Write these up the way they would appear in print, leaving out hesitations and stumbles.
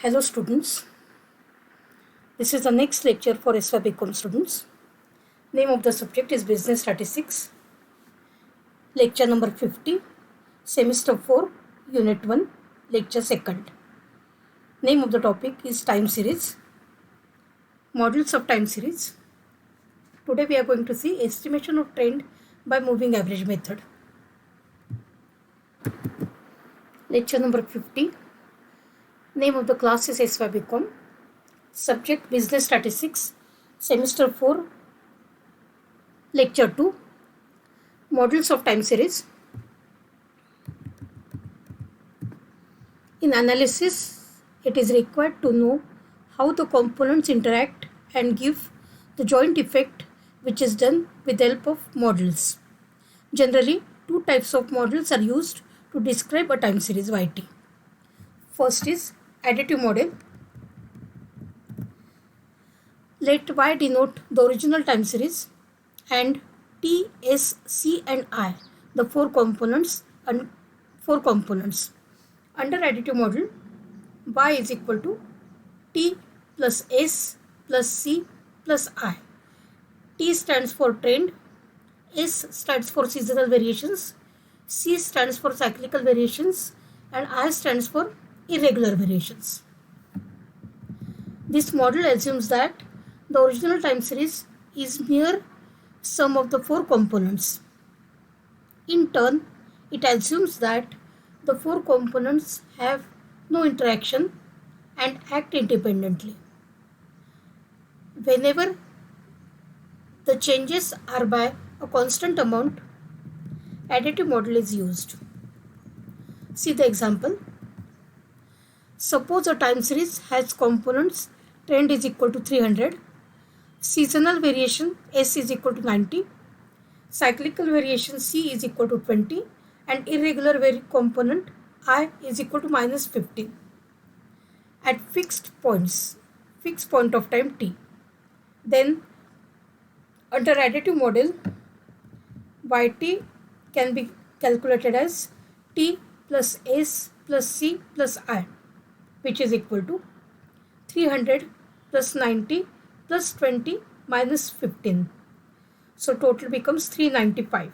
Hello students, this is the next lecture for SY BCom students. Name of the subject is Business Statistics. Lecture number 50, Semester 4, Unit 1, Lecture 2nd. Name of the topic is Time Series. Models of Time Series. Today we are going to see estimation of trend by moving average method. Lecture number 50. Name of the class is SY BCom. Subject Business Statistics, Semester 4, Lecture 2, Models of Time Series. In analysis, it is required to know how the components interact and give the joint effect, which is done with the help of models. Generally, two types of models are used to describe a time series YT. First is additive model. Let Y denote the original time series and T, S, C and I, the four components. Under additive model, Y is equal to T plus S plus C plus I. T stands for trend, S stands for seasonal variations, C stands for cyclical variations and I stands for irregular variations. This model assumes that the original time series is mere sum of the four components. In turn, it assumes that the four components have no interaction and act independently. Whenever the changes are by a constant amount, additive model is used. See the example. Suppose a time series has components trend is equal to 300, seasonal variation S is equal to 90, cyclical variation C is equal to 20 and irregular component I is equal to minus 15 at fixed point of time T. Then under additive model, YT can be calculated as T plus S plus C plus I, which is equal to 300 plus 90 plus 20 minus 15. So total becomes 395.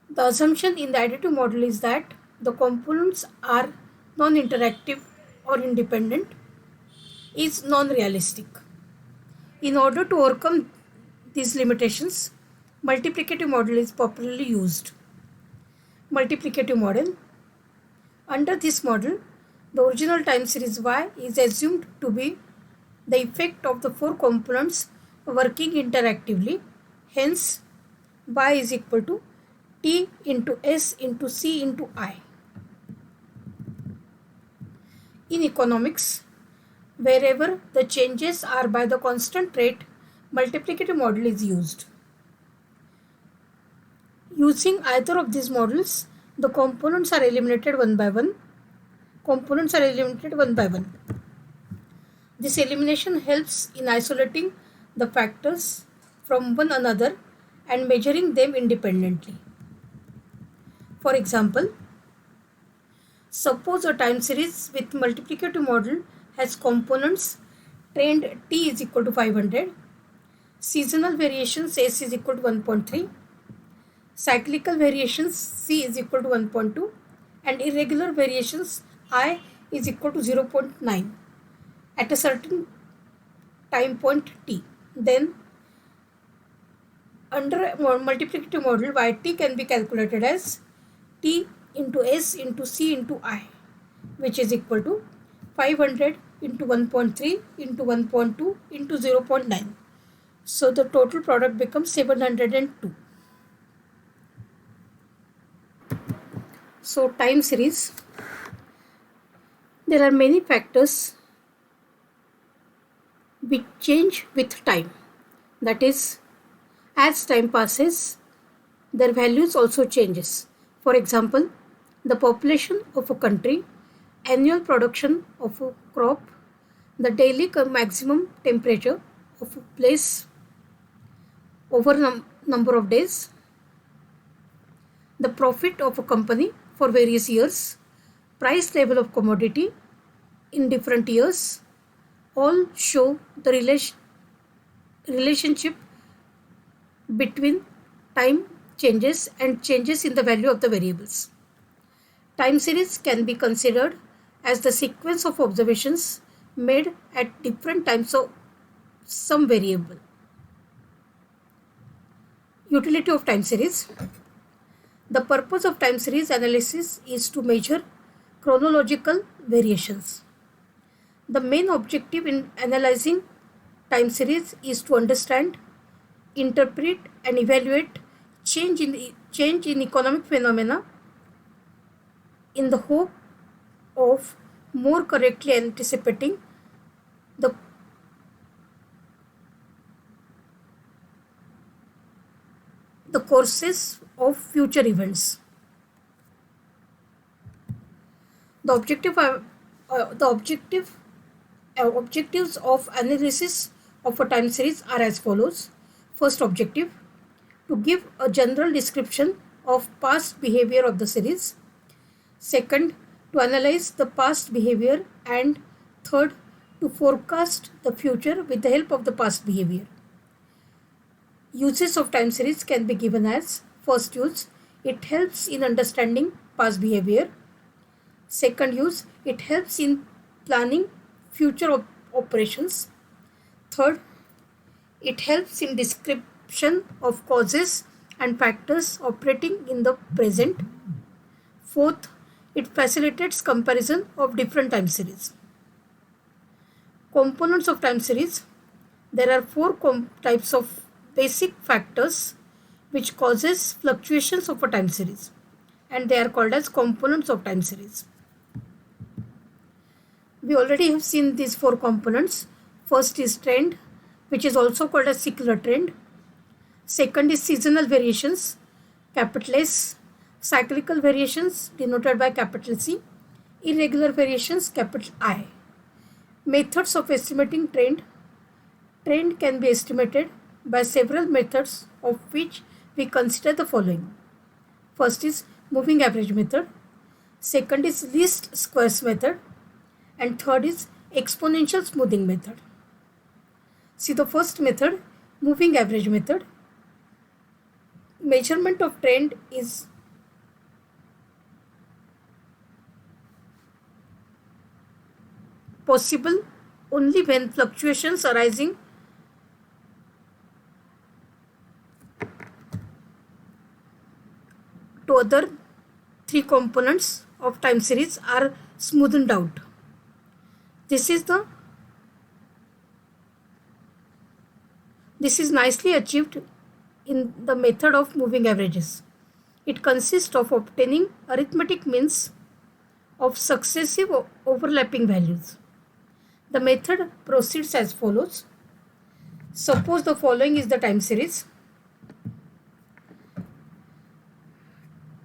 The assumption in the additive model is that the components are non-interactive or independent is non-realistic. In order to overcome these limitations, multiplicative model is popularly used. Multiplicative model. Under this model, the original time series Y is assumed to be the effect of the four components working interactively. Hence, Y is equal to T into S into C into I. In economics, wherever the changes are by the constant rate, multiplicative model is used. Using either of these models, the components are eliminated one by one. This elimination helps in isolating the factors from one another and measuring them independently. For example, suppose a time series with multiplicative model has components trend T is equal to 500, seasonal variations S is equal to 1.3, cyclical variations C is equal to 1.2 and irregular variations I is equal to 0.9 at a certain time point T. Then under a multiplicative model, YT can be calculated as T into S into C into I, which is equal to 500 into 1.3 into 1.2 into 0.9. So the total product becomes 702. So time series. There are many factors which change with time. That is, as time passes, their values also changes. For example, the population of a country, annual production of a crop, the daily maximum temperature of a place over number of days, the profit of a company for various years, price level of commodity in different years all show the relationship between time changes and changes in the value of the variables. Time series can be considered as the sequence of observations made at different times of some variable. Utility of time series. The purpose of time series analysis is to measure chronological variations. The main objective in analyzing time series is to understand, interpret, and evaluate change in economic phenomena in the hope of more correctly anticipating the courses of future events. The objectives of analysis of a time series are as follows. First objective, to give a general description of past behavior of the series. Second, to analyze the past behavior, and third, to forecast the future with the help of the past behavior. Uses of time series can be given as: first use, it helps in understanding past behavior. Second use, it helps in planning future operations. Third, it helps in description of causes and factors operating in the present. Fourth, it facilitates comparison of different time series. Components of time series. There are four types of basic factors which causes fluctuations of a time series, and they are called as components of time series. We already have seen these four components. First is trend, which is also called as secular trend. Second is seasonal variations, capital S. Cyclical variations denoted by capital C. Irregular variations, capital I. Methods of estimating trend. Trend can be estimated by several methods, of which we consider the following. First is moving average method. Second is least squares method. And third is exponential smoothing method. See the first method, moving average method. Measurement of trend is possible only when fluctuations arising to other three components of time series are smoothed out. This is nicely achieved in the method of moving averages. It consists of obtaining arithmetic means of successive overlapping values. The method proceeds as follows. Suppose the following is the time series.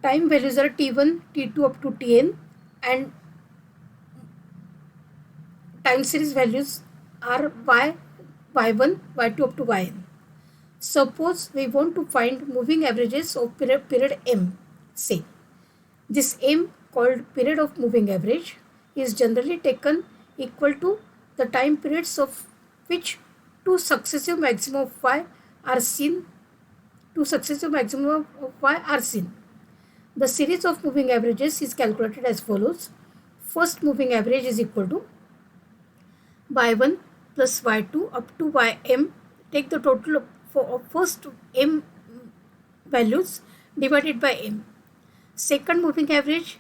Time values are T1, T2 up to Tn, and time series values are Y, Y1, Y2 up to Yn. Suppose we want to find moving averages of period M. Say, this M, called period of moving average, is generally taken equal to the time periods of which two successive maxima of Y are seen. The series of moving averages is calculated as follows. First moving average is equal to Y1 plus Y2 up to Ym. Take the total of first M values divided by M. Second moving average,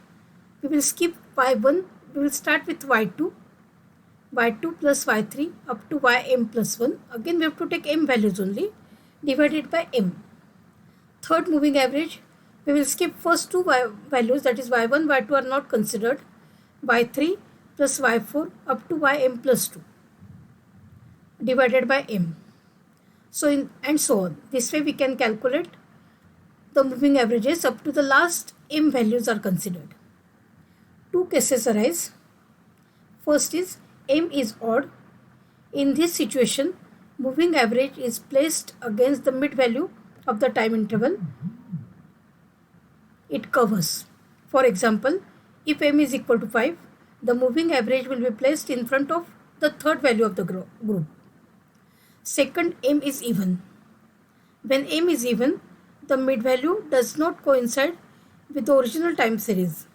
we will skip Y1. We will start with Y2. Y2 plus Y3 up to Ym plus 1. Again we have to take M values only, divided by M. Third moving average, we will skip first two values, that is Y1, Y2 are not considered. Y3 plus Y4 up to Ym plus 2, divided by M. And so on. This way we can calculate the moving averages up to the last M values are considered. Two cases arise. First is M is odd. In this situation, moving average is placed against the mid value of the time interval it covers. For example, If m is equal to 5, the moving average will be placed in front of the third value of the group. Second, m is even. When m is even, the mid value does not coincide with the original time series.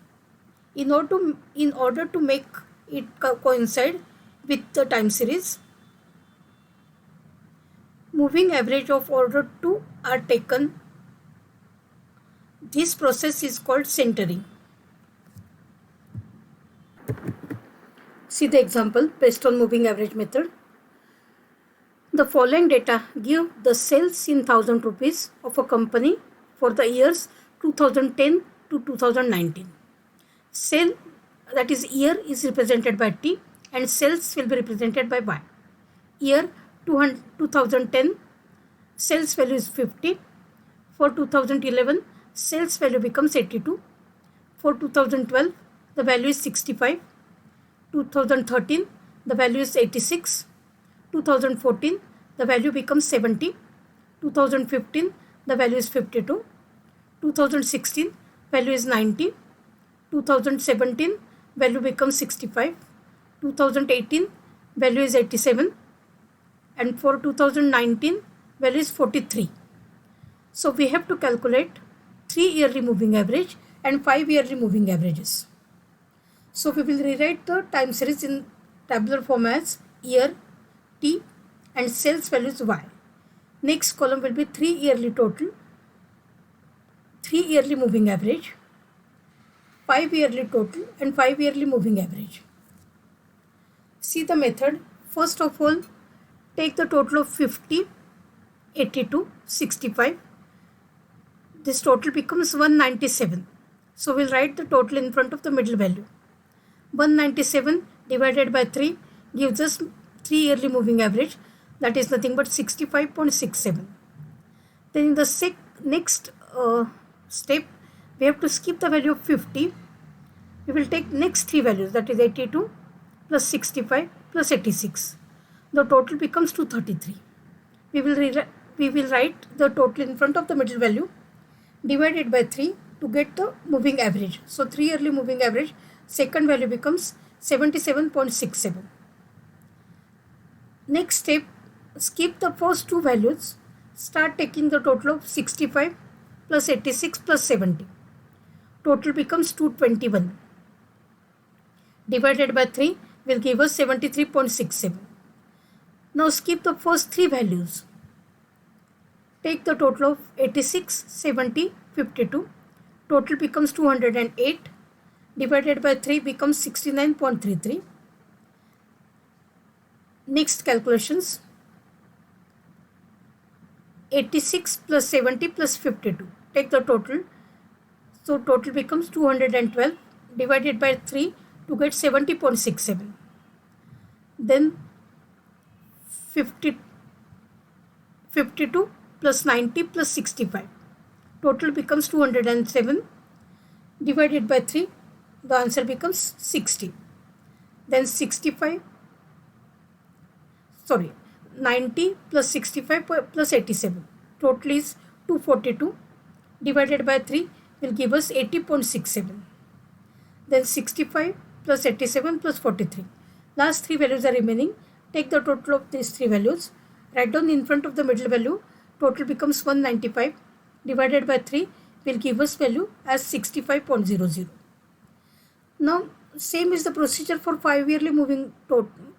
In order to make it coincide with the time series, moving average of order 2 are taken. This process is called centering. See the example based on moving average method. The following data give the sales in 1000 rupees of a company for the years 2010 to 2019. Sale, that is year, is represented by T and sales will be represented by Y. Year 2010, sales value is 50. For 2011, sales value becomes 82. For 2012, the value is 65. 2013, the value is 86. 2014, the value becomes 70. 2015, the value is 52. 2016, value is 90. 2017, value becomes 65. 2018, value is 87. And for 2019, value is 43. So we have to calculate 3 yearly moving average and 5 yearly moving averages. So we will rewrite the time series in tabular form as year, T, and sales values Y. Next column will be 3 yearly total, 3 yearly moving average, 5 yearly total, and 5 yearly moving average. See the method. First of all, take the total of 50, 82, 65. This total becomes 197. So we'll write the total in front of the middle value. 197 divided by 3 gives us 3 yearly moving average, that is nothing but 65.67. Then in the next step, we have to skip the value of 50. We will take next 3 values, that is 82 plus 65 plus 86. The total becomes 233. We will write the total in front of the middle value divided by 3 to get the moving average. So 3 yearly moving average, second value becomes 77.67. Next step, skip the first 2 values, start taking the total of 65 plus 86 plus 70. Total becomes 221. Divided by 3 will give us 73.67. Now skip the first 3 values. Take the total of 86, 70, 52. Total becomes 208. Divided by 3 becomes 69.33. Next calculations. 86 plus 70 plus 52. Take the total. So total becomes 212 divided by 3 to get 70.67. Then 52 plus 90 plus 65. Total becomes 207 divided by 3. The answer becomes 60. Then 90 plus 65 plus 87. Total is 242 divided by 3 will give us 80.67. Then 65 plus 87 plus 43. Last 3 values are remaining. Take the total of these 3 values. Write down in front of the middle value. Total becomes 195 divided by 3 will give us value as 65.00. Now same is the procedure for 5 yearly moving total.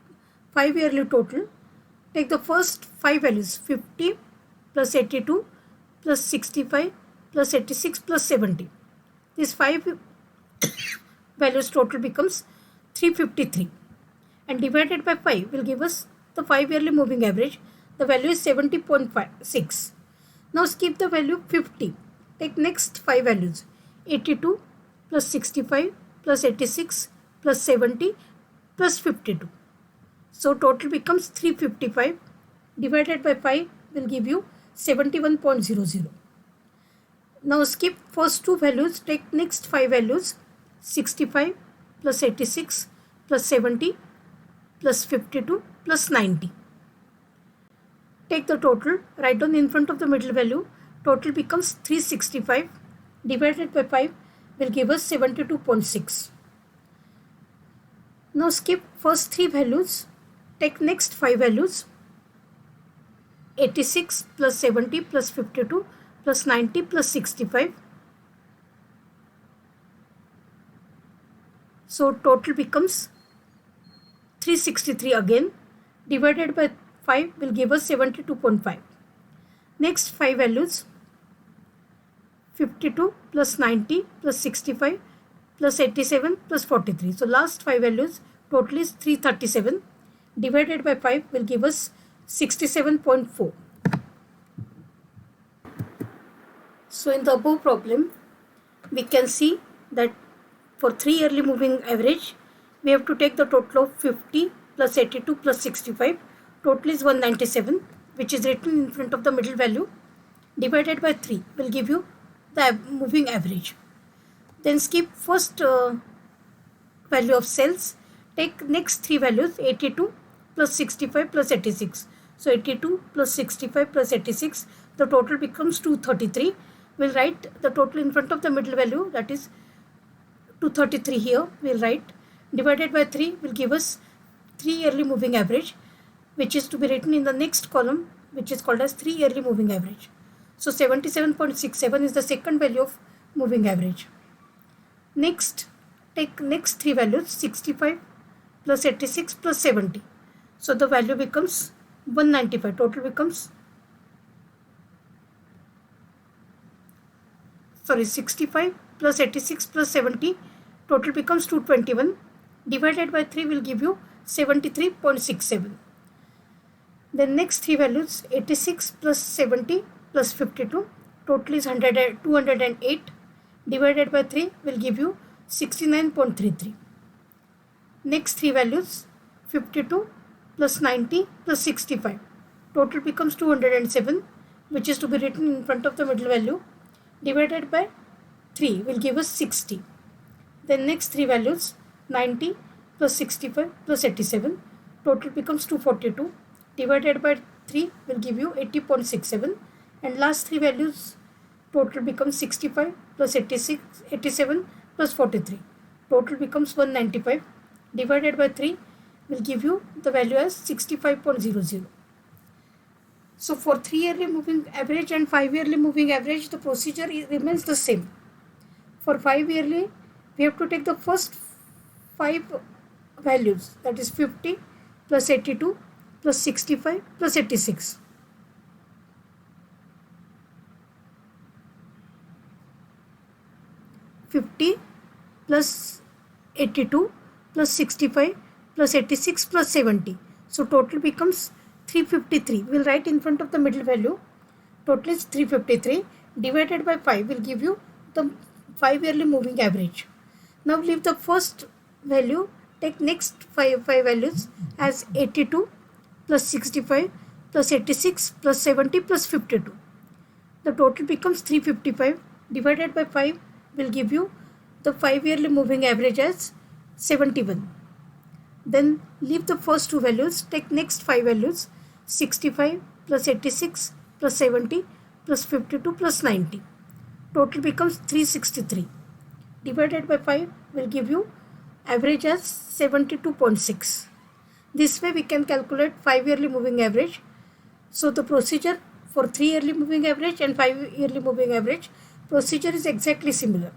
5 yearly total. Take the first 5 values, 50 plus 82 plus 65 plus 86 plus 70. These 5 values total becomes 353 and divided by 5 will give us the 5 yearly moving average. The value is 70.6. Now skip the value 50. Take next 5 values, 82 plus 65 plus 86 plus 70 plus 52. So total becomes 355 divided by 5 will give you 71.00. Now skip first 2 values, take next 5 values, 65 plus 86 plus 70 plus 52 plus 90. Take the total, write down in front of the middle value. Total becomes 365 divided by 5 will give us 72.6. Now skip first 3 values, take next 5 values, 86 plus 70 plus 52 plus 90 plus 65. So total becomes 363 again, divided by 5 will give us 72.5. Next 5 values, 52 plus 90 plus 65 plus 87 plus 43. So last 5 values total is 337, divided by 5 will give us 67.4. So in the above problem, we can see that for 3 yearly moving average, we have to take the total of 50 plus 82 plus 65. Total is 197, which is written in front of the middle value, divided by 3 will give you the moving average. Then skip first value of cells, take next 3 values, 82 plus 65 plus 86. So 82 plus 65 plus 86, the total becomes 233. We'll write the total in front of the middle value, that is 233 here. We'll write, divided by 3 will give us 3 yearly moving average, which is to be written in the next column, which is called as 3 yearly moving average. So 77.67 is the second value of moving average. Next, take next 3 values, 65 plus 86 plus 70. So the value becomes 195. Total becomes 65 plus 86 plus 70. Total becomes 221. Divided by 3 will give you 73.67. Then next 3 values, 86 plus 70 plus 52. Total is 208. Divided by 3 will give you 69.33. Next 3 values, 52 plus 90 plus 65. Total becomes 207, which is to be written in front of the middle value, divided by 3 will give us 60. Then next 3 values, 90 plus 65 plus 87. Total becomes 242. Divided by 3 will give you 80.67. And last 3 values, total becomes 65 plus 87 plus 43. Total becomes 195. Divided by 3 will give you the value as 65.00. So for 3 yearly moving average and 5 yearly moving average, the procedure remains the same. For 5 yearly, we have to take the first 5 values, that is 50 plus 82 plus 65 plus 86. Plus 82 plus 65 plus 86 plus 70. So total becomes 353. We'll write in front of the middle value. Total is 353. Divided by 5 will give you the 5 yearly moving average. Now leave the first value. Take next 5 values as 82 plus 65 plus 86 plus 70 plus 52. The total becomes 355. Divided by 5 will give you the 5 yearly moving average as 71. Then leave the first 2 values, take next 5 values, 65 plus 86 plus 70 plus 52 plus 90. Total becomes 363. Divided by 5 will give you average as 72.6. This way we can calculate 5 yearly moving average. So the procedure for 3 yearly moving average and 5 yearly moving average procedure is exactly similar.